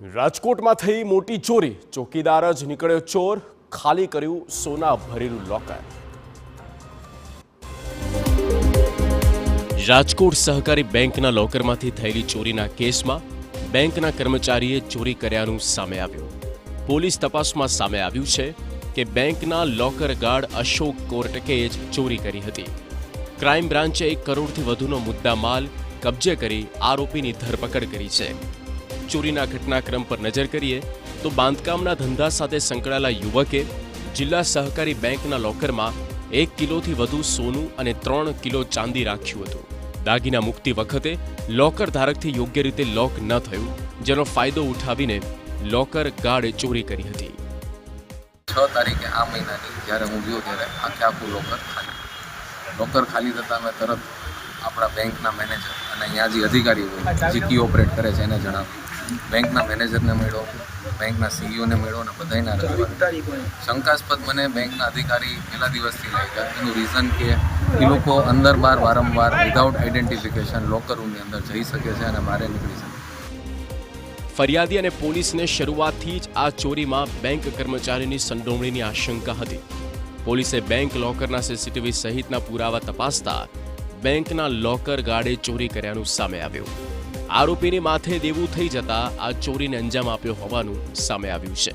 રાજકોટમાં થઈ મોટી ચોરી. ચોકીદાર જ નીકળ્યો ચોર, ખાલી કર્યું સોના ભરેલું લોકર. રાજકોટ સહકારી બેંકના લોકરમાંથી થયેલી ચોરીના કેસમાં બેંકના કર્મચારીએ ચોરી કર્યાનું સામે આવ્યું. પોલીસ તપાસમાં સામે આવ્યું છે કે બેંકના લોકર ગાર્ડ અશોક કોરટકે જ ચોરી કરી હતી. ક્રાઇમ બ્રાન્ચે 1 કરોડથી વધુનો મુદ્દામાલ કબજે કરી આરોપીની ધરપકડ કરી છે. ચોરીના ઘટનાક્રમ પર નજર કરીએ તો બાંધકામના ધંધા સાથે સંકળાયેલા યુવકે જિલ્લા સહકારી બેંકના લોકરમાં 1 કિલોથી વધુ સોનું અને 3 કિલો ચાંદી રાખ્યું હતું. દાગીના મુકતી વખતે લોકર ધારકથી યોગ્ય રીતે લોક ન થયું, જેનો ફાયદો ઉઠાવીને લોકર ગાર્ડે ચોરી કરી હતી. 6 તારીખે આ મહિનાની જ્યારે હું ગયો ત્યારે આખું લોકર ખાલી થતાં મેં તરત આપણા બેંકના મેનેજર અને અહીંયા જે અધિકારી હોય જે કી ઓપરેટ કરે છે એને જણાવ્યું. બેંકના મેનેજરને મળ્યો, બેંકના સીઈઓને મળ્યો અને બધાના રજૂઆત. શંકાસ્પદ મને બેંકના અધિકારી પહેલા દિવસથી લાગ્યા. એનું રીઝન કે એ લોકો અંદર બહાર વારંવાર વિધાઉટ આઈડેન્ટિફિકેશન લોકર રૂમની અંદર જઈ શકે છે અને બહાર નીકળી શકે. ફરિયાદી અને પોલીસને શરૂઆતથી જ આ ચોરીમાં બેંક કર્મચારીની સંડોવણીની આશંકા હતી. પોલીસે બેંક લોકરના સીસીટીવી સહિતના પુરાવા તપાસતા બેંકના લોકર ગાર્ડે ચોરી કર્યાનું સામે આવ્યું. આરોપીની માથે દેવું થઈ જતા આ ચોરીને અંજામ આપ્યો હોવાનું સામે આવ્યું છે.